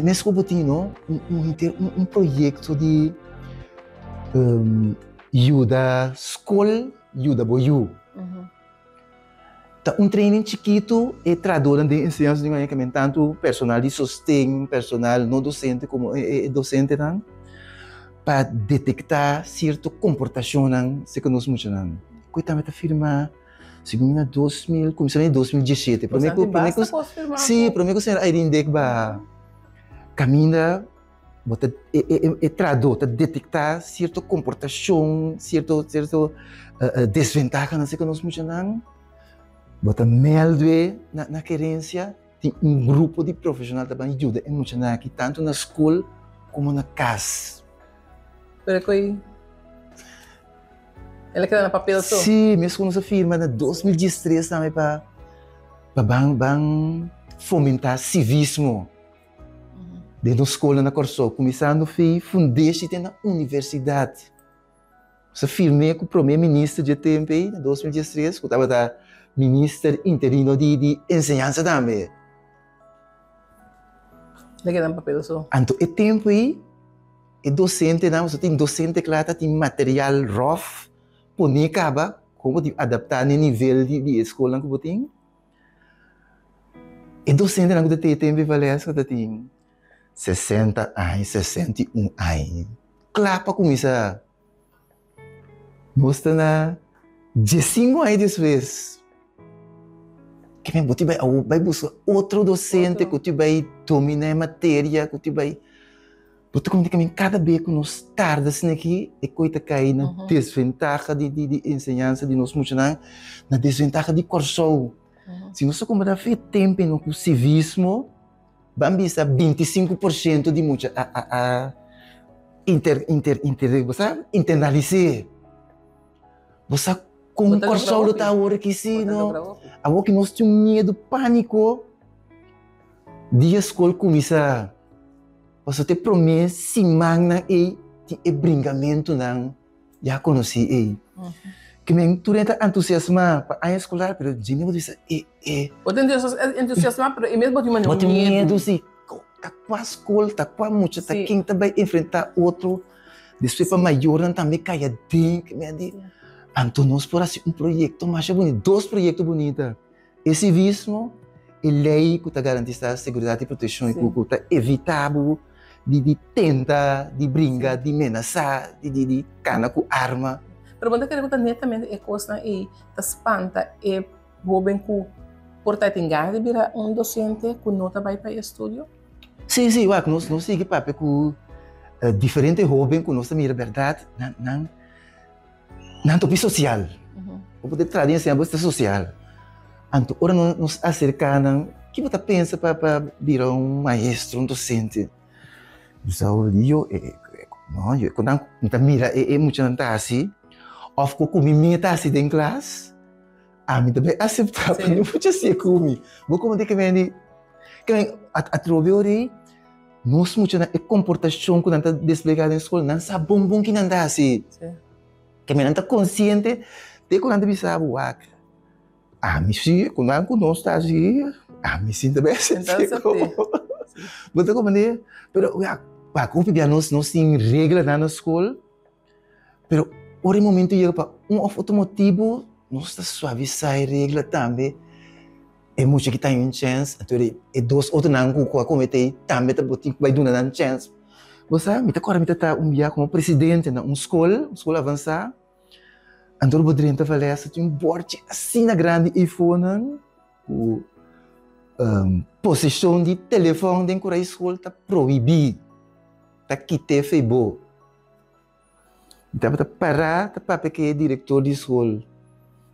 nesse botinho, um projeto de ajuda escola, ajuda boiú. Tá training chiquito e traduzir de ensinança de manhã que tanto personal de sostém, personal não docente como docente não, para detectar certo comportação não, se que nós muito não. Coitado a firma segundo 2000, começou em 2017. Para mim sim, para mim que será ainda que ba caminha bota traduzir, detectar certo comportação, certo desvantagem não, se que nós muito não. Bota melde na querência, tem grupo de profissionais que ajuda emocionar aqui, tanto na escola como na casa. Pero que ela queda na papel só? Sim, mesmo nossa firma, em 2013 também para fomentar civismo. Dentro da escola na Corsol, começando a fundar na universidade. Essa firma com o primeiro-ministro de tempo em 2013, que estava da ministro interino de ensinança também. Le queda papel só. Então, é tempo aí, é docente, não, você tem docente que lá tem material rough, põe acaba, como adaptar no nível de escola que você tem. É docente não tem tempo valência que tem 60 anos, 61 anos. Claro para começar. Nós estamos na 15 anos depois. Que mesmo você vai buscar outro docente que você vai dominar a matéria, que você vai você comunica cada vez que nós tardas aqui é coisa cair na desvantagem de ensinança de nós muitos na desvantagem de corso. Se nós como da fé tempo no civismo, vamos ver 25% de muita internalizar. Você com o corso do tower que sim, não. A que nós temos medo, pânico, de escola começar. Você te promete semana e brincamento não já conheci ele. Que me turenta entusiasma para a escolar, pero de novo disse entusiasma, pero e mesmo de uma medo sim, tá com a escola, tá com a muita, tá quem também enfrentar outro, depois para maior também caia dentro, que me diz. Então nós por assim projeto mais bonito, dois projetos bonitos, esse civismo e lei que está garantindo a segurança e proteção e que está evitável de tentar, de brincar, de ameaçar, de cana com arma. Pero quando pergunta netamente é coisa e tá espanta é bobem com portar engar de virar docente que nota vai para estúdio? Sim, nós seguimos papel com diferentes jovens que nós mira verdade, não topi social. Vou poder trazer sempre esta social. Então, ora nos acercamos, que você pensa para virar maestro, docente? Eu quando mira muito não tá assim, of que comi meta assim em classe, a mim também aceitar para não poder ser comi. Vou como de que vem a troveori, nós muito na comportação que não está desplegada na escola, não sabe bom que não dá assim, que me não está consciente de que não deve saber o ac. Me sim, quando nós está assim, me sinto bem sentido. Você como de, pero como que nós temos regra na escola, pero ora momento chega para outro motivo, nós está suavizar a regra também. É muito que tem uma chance, então é dois outros não que cometer também tá botando vai dar uma chance. Você me tá agora tá dia como presidente na escola avançada. Então o direito falar tem board assim na grande iPhone, o possessão de telefone dentro da escola tá proibido. Tá quitado Facebook. Então tá parar, tá para que é diretor de escola.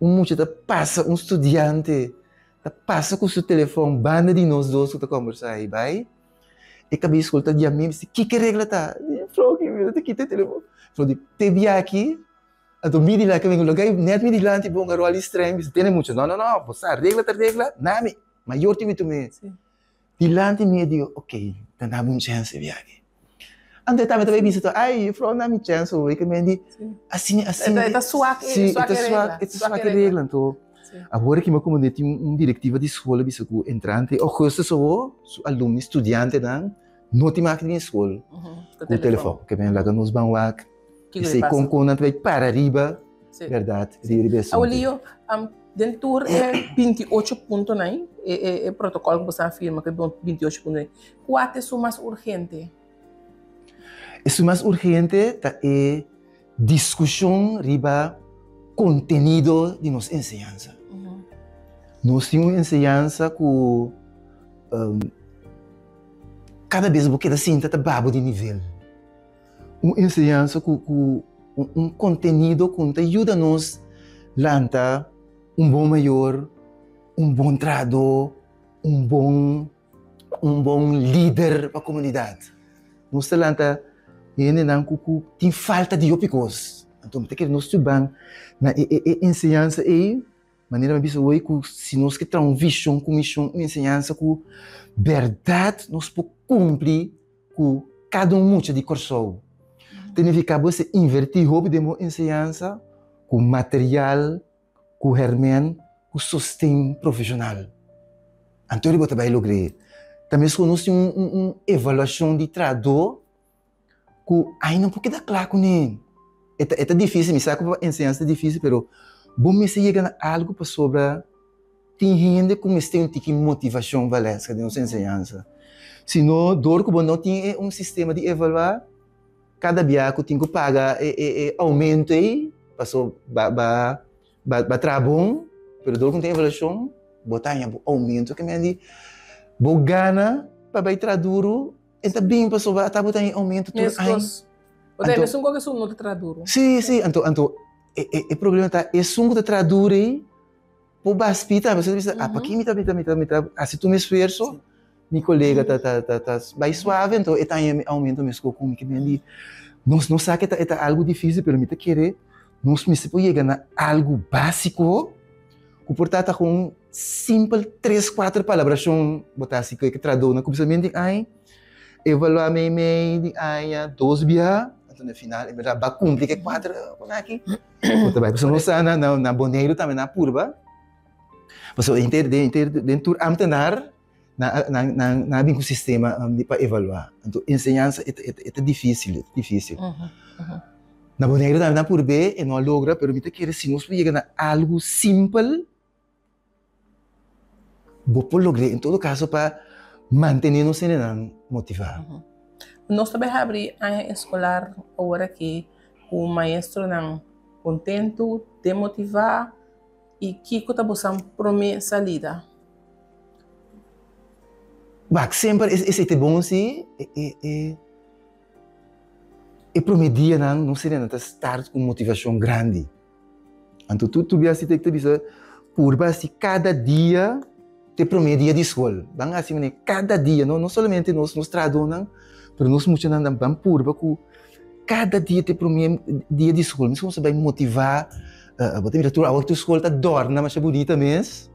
Muito tá passa estudante, tá passa com seu telefone, banda de nós dois que tá conversar aí, vai. E cabe escola tá dia mesmo, que regra tá? Falou que me tá quitado telefone. Falou de te aqui, a do midi lá que vem lugar, net midi lá tipo um ali estranho, tem muito. Não, você regra, nada, maior time tu me. Dilante me digo, ok, tá dando uma chance de aqui. Ante também visto, eu falo na minha chance, eu que me assim, está suave, está suave regra, então Agora que me comunidade tem uma diretiva de escola, bisa que entrante, ou coisa só, aluno, estudante, não tem máquina de escola, com o telefone, que vem lá nos banwak, e sei com não vai para arriba, verdade, riba assim. Olio, dentro é 28.9, é protocolo que você afirma que é 28.9. Qual é o mais urgente? O mais urgente é discussão riba contenido de nossa ensinança. Nós temos uma ensinança que cada vez que assim está babo de nível. Uma ensinança com um conteúdo que ajuda-nos a lançar bom maior, bom tradutor, bom líder para a comunidade. Nós lança tem falta de opicos. Então, nós estudamos na ensinança e maneira mais hoje que se nós que temos visão com missão ensinança com verdade nós podemos cumprir com cada muito de corso. Significa você invertir o de ensinança com material, com hermen, com sustento profissional. Então, ele vai lograr. Também nós temos uma avaliação de tradutor que ainda não pode dar claro com ele. É difícil, me sabe que a ensinança é difícil, mas bom me se chega a algo para sobre tem gente que tem um tipo de motivação valesca de nossa ensinança. Se não, dor que não tem um sistema de avaliar, cada biaco tem que pagar aumento aí, passou ba trabalho, mas dor que não tem avaliação, botar em aumento que me diz, bo gana para vai traduro, então bem passou ba tá botar em aumento tudo. Mas não é um traduro. Sim, então o problema tá é sungo de tradure por baspita, você diz, para que me assim tu me esforço, meu colega tá vai suave, então é tem aumento mesmo como que me diz. Nós não sabe que é algo difícil, mas me tá querer, nós me se pode chegar na algo básico, que portanto com simples 3-4 palavras são botar assim que traduz na começamento ai evaluar me ai 2 dia então no final é verdade vai cumprir que 4 aqui outra vai pessoa não na boneiro também na curva você dentro amtenar na bem com sistema de para evaluar então ensinança é difícil na boneiro também na curva e não logra permite que se nós chega na algo simples vou lograr em todo caso para manter-nos motivados. Nós também abrimos a escolar agora que o maestro não contento, demotivar e que está buscando prometer salida. Mas sempre esse é bom se e prometia não seria estar com motivação grande. Então tu vias que tu bisa curva se cada dia te promedia de escola. Bang assim, cada dia, não somente nós traduzimos, mas nós muitos não vamos curva que cada dia te promedia dia de escola. Mas como você vai motivar, você mira tu a outra escola tá dorna, mas é bonita mesmo.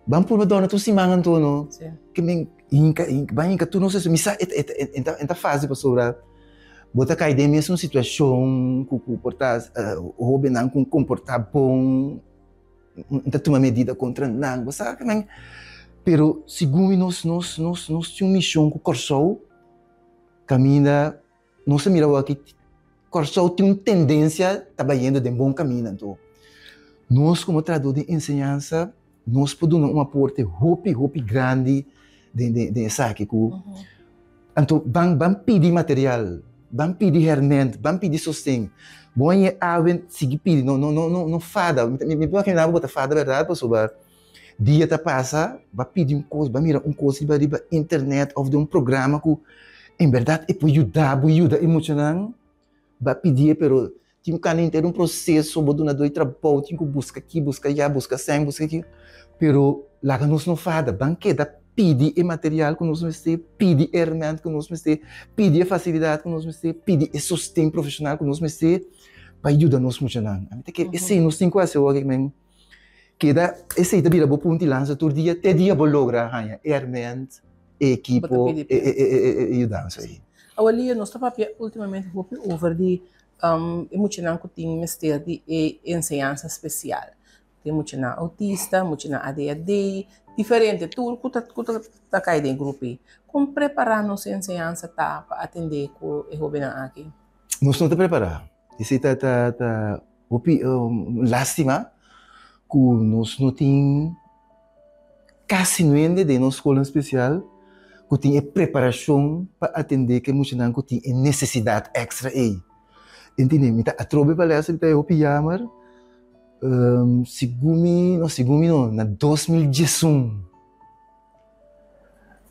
Vamos curva dorna tu se mangan tu não? Que bem inca tu não sei se misa enta fase para sobrar. Bota cair de mesmo situação, que comportar o não com comportar bom. Então toma medida contra não, sabe? Pero segundo nós tínhamos uma missão com o Corsol, caminha, nós miramos aqui, Corsol tem uma tendência trabalhando de bom caminho, então nós como tradutores de ensinança, nós podemos um aporte hopi grande de saque com, então vamos pedir material, vamos pedir hermente, vamos pedir sustento. Bom é aven seguir pedir não fada me pode não botar fada verdade pessoal dia tá passa vai pedir coisa vai mirar coisa vai riba internet ou de programa que em verdade é para ajuda emocional vai pedir pero tem que ter processo bodo na dois trabalho tem que busca aqui busca aqui pero lá que nós não fada banqueta pedir e material que nós vamos ter, pedir herramienta que nós vamos ter, pedir facilidade que nós vamos ter, pedir sustento profissional que nós vamos ter, para ajudar-nos muito não. Esse nós temos quase hoje mesmo, que dá esse também é ponto de lança todo dia, até dia vou lograr herramienta, equipo e ajudança aí. Awali nós estamos ultimamente over de emocional que tem mistério de ensinança especial. tem muito na autista, muito na ADHD, diferente, tudo que tá caindo em grupo. Como preparar nossa ensinança para atender com o jovem aqui? Nós não estamos preparados. Isso está lástima que nós não temos quase ninguém de nossa escola especial que tem preparação para atender que muitos não têm necessidade extra aí. Entende? Então, a trobe palestra está eu pijamar segundo na 2011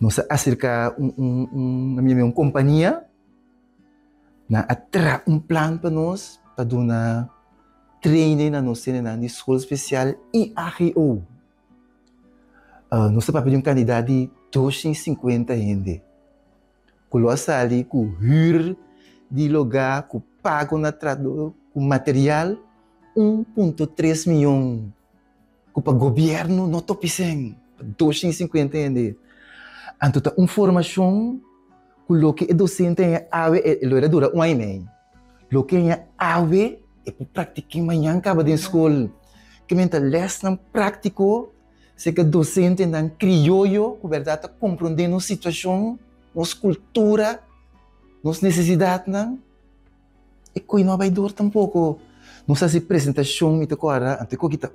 nós acerca na minha companhia na atra plano para nós para dar treino na nossa escola especial IAGO. Nós estamos pedindo um candidato de 250 gente. Coloca ali com hur de lugar, com pago na tradução, com material 1,3 milhão. Com o governo não está pensando 250 gente. Então, uma formação o que é docente é ave, ele dura um ano e meio. O que é ave é para praticar amanhã acaba de escola. Que mental lesson prático, se que docente não crioulo, que verdade compreendendo a situação, nossa cultura, nossa necessidade não. E que não vai dor tampouco. Nossa apresentação me tocou agora, até que está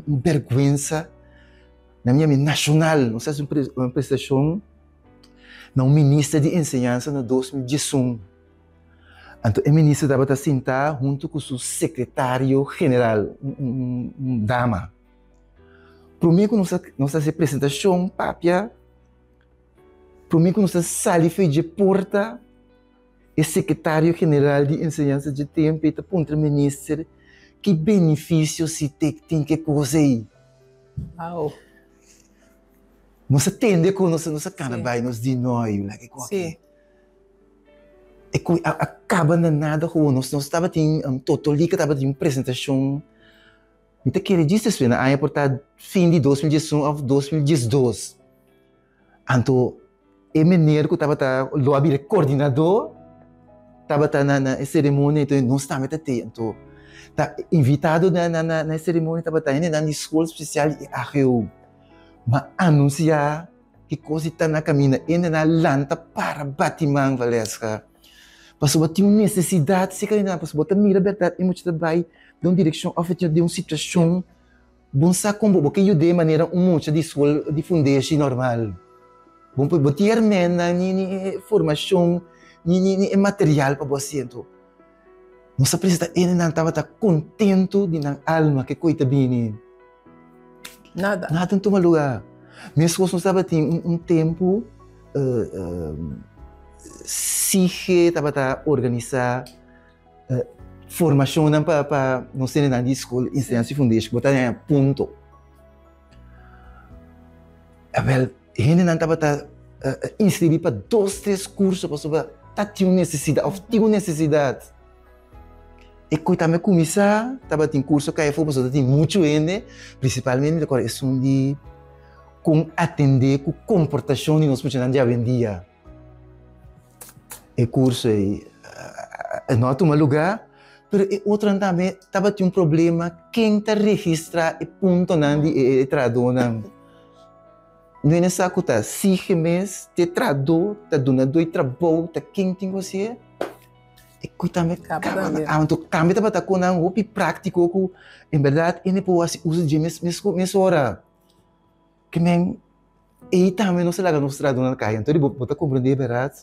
vergonha na minha nacional, nossa apresentação na ministra de Enseñança no 2011. Então, o ministro estava sentado junto com o seu secretário-geral, dama. Primeiro, nossa apresentação, papia. Primeiro, nossa sala foi de porta. O secretário-geral de Enseñança de tempo está para o ministro que benefício se tem que fazer. Uau! Nós atende com nossa cara vai nos de nós, Sim. E acaba na nada com nós estava tendo totalica estava tendo apresentação. Então queria dizer isso na aí porta fim de 2011 ou 2012. Então o menino que estava lá o coordenador estava na cerimônia então nós estamos até então tá invitado na cerimônia estava indo na escola especial e arreu. Mas anunciar que coisa está na caminho, ainda na lanta para batimang Valesca. Pastor tem uma necessidade, se calhar, pastor tem mira verdade, e muito trabalho de uma direção, de uma situação, bom sabe como, porque eu de maneira muito de escola de fundeixe normal. Bom para botar mena ni formação ni material para você então. Nossa precisa ainda não estava contento de na alma que coita bem. Nada em tomar lugar. Minha esposa estava tendo tempo se estava a organizar formação para não ser na escola, ensinança e fundeixe, botar em ponto. Abel, ainda não estava a inscrever para 2, 3 cursos para ter necessidade. E quando eu comecei, estava em curso que eu tinha muito ainda, principalmente a questão de como atender com comportação de nós funcionários de hoje em dia. O curso não é um lugar, mas outro também estava tendo problema quem está registrando e ponto de traduzir. Não é só que está 6 meses, te traduz, está dando 2 trabalhos, está quem tem você. E também estava com um hobby prático que, em verdade, ele pode usar de mesma hora. Que nem, e também não se larga nos traduz na caia. Então, ele pode compreender, em verdade,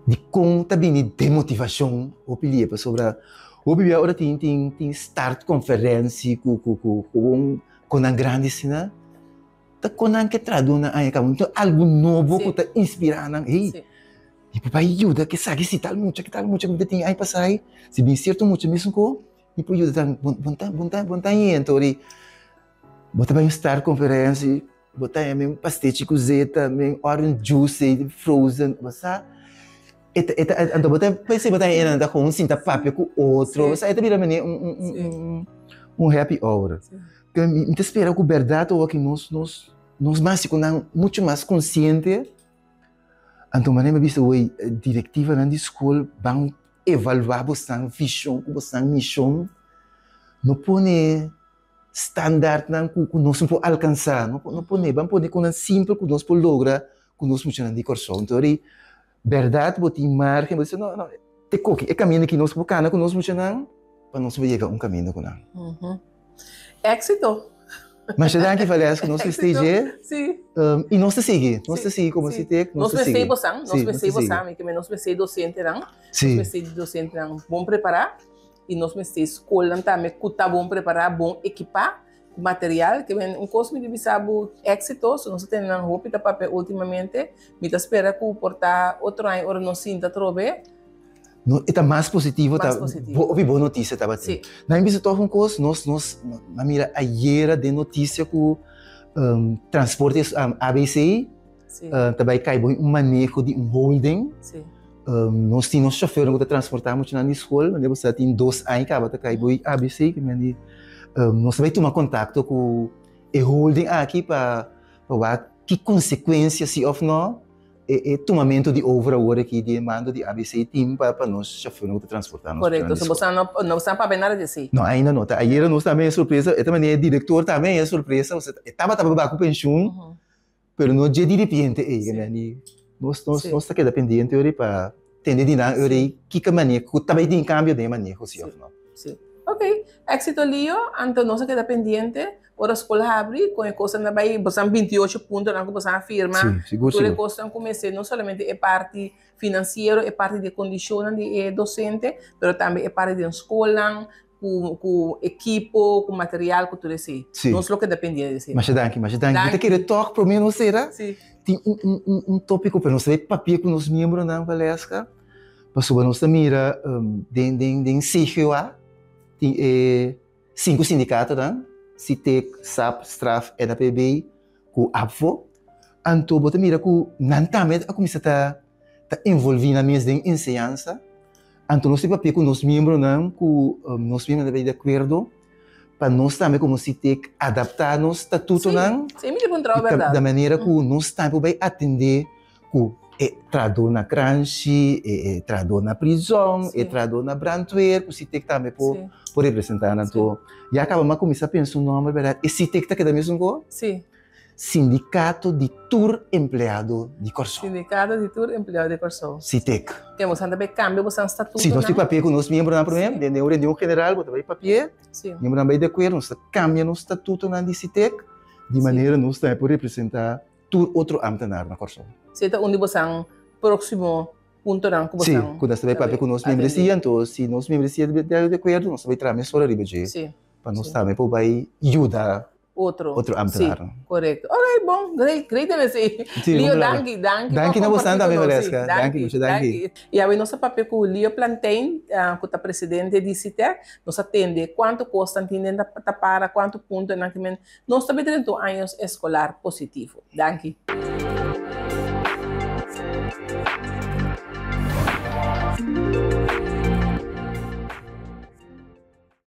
de como também de motivação, o pilha sobre o pilha agora tem start conferência com a grande cena, tá com a que traduz na caia, então algo novo que está inspirando, e para ajuda que sabe se tal muito que você tem aí passar se bem certo muito mesmo com e para ajuda bom então ali botar bem start conferência botar mesmo pastéis cozeta mesmo orange juice frozen você então botar pensei botar aí anda com cinta papel com outro você aí também happy hour que me espera com verdade ou que nós mais muito mais consciente. Então, eu me visto que a diretiva na escola vai avaliar a visão, a missão, não pode standard que nós podemos alcançar. Não podemos com um simples que nós podemos lograr, que nós podemos de corso. Então, verdade, botar margem, você não, te coque, é caminho que nós podemos, que nós podemos, para nós chegar um caminho com ele. Éxito. Mas já que falei que nós esteja, e nós te seguir, como se tem, nós pensei que nós pensei docente não, bom preparar e nós pensei escola também que tá bom preparar, bom equipar material que vem curso de bisabo exitoso, nós temos uma roupa de papel ultimamente, me espera que portar outro ano, ora não sinta trove. Está mais positivo, ouvi boa notícia, tá batendo. Na visita um curso, nós na mira ayer de notícia que transportes ABC, também cai bom manejo de holding. Nós tínhamos chofer que transportamos na escola, mas você tem 2 anos que vai cai bom ABC, que nós vai tomar contato com o holding aqui para ver que consequências se of não tomamento de obra agora aqui de mando de ABC team para nós chofer que transportar. Correto, se você não sabe para nada disso. Não, ainda não. Ayer nós também é surpresa, e também é diretor também é surpresa, você estava com pensão, mas não de repente, nós está queda pendente para entender de nada, que maneira, que também tem cambio de manejo, se of não. Sim. Ok, éxito lío, então nós queda pendente, ora a escola abre, com a coisa na Bahia, você 28 pontos, não que você afirma, toda a coisa comecei, não somente é parte financeira, é parte de condições de docente, mas também é parte de escola, com equipo, com material, com tudo isso. Não é o que depende disso. Mas danke. Você quer tocar para mim, não será? Tem tópico para nós, papel com os membros da Valesca, para subir nossa mira, de CGA, tem 5 sindicatos, CITEC, SAP, STRAF, EDAPB, com APFO. Então, você mira que não também a começar a envolver na mesa de ensinança. Então, nós temos papel com os membros, que nós membros devem de acordo, para nós também, como CITEC, adaptar nosso estatuto, da maneira que nós também vamos atender que traduz na crunch, traduz na prisão, traduz na brandwear, que o CITEC também pode representar. Então, e acabamos a começar a pensar no nome, verdade? E CITEC está aqui mesmo com? Sim. Sindicato de Tour Empleado de Corso. Sindicato de Tour Empleado de Corso. CITEC. Temos também cambio, você estatuto. Sim, nós temos papel com os membros na primeira, de uma reunião general, nós temos papel. Sim. Membros também de acordo, nós cambiamos o estatuto na CITEC, de maneira que nós também podemos representar outro âmbito na Corso. Você onde você próximo ponto não que você sim, quando você vai papel com os membros então se nós membros de acordo nós vai trazer só a ribeje para nós também poder ajudar outro âmbito correto. Ok, bom, great nesse Leo danke na você também Valesca danke e aí nosso papel com o Leo Plantain que está presidente de CITEC nós atende quanto custa entendendo para quanto ponto nós também temos anos escolar positivo danke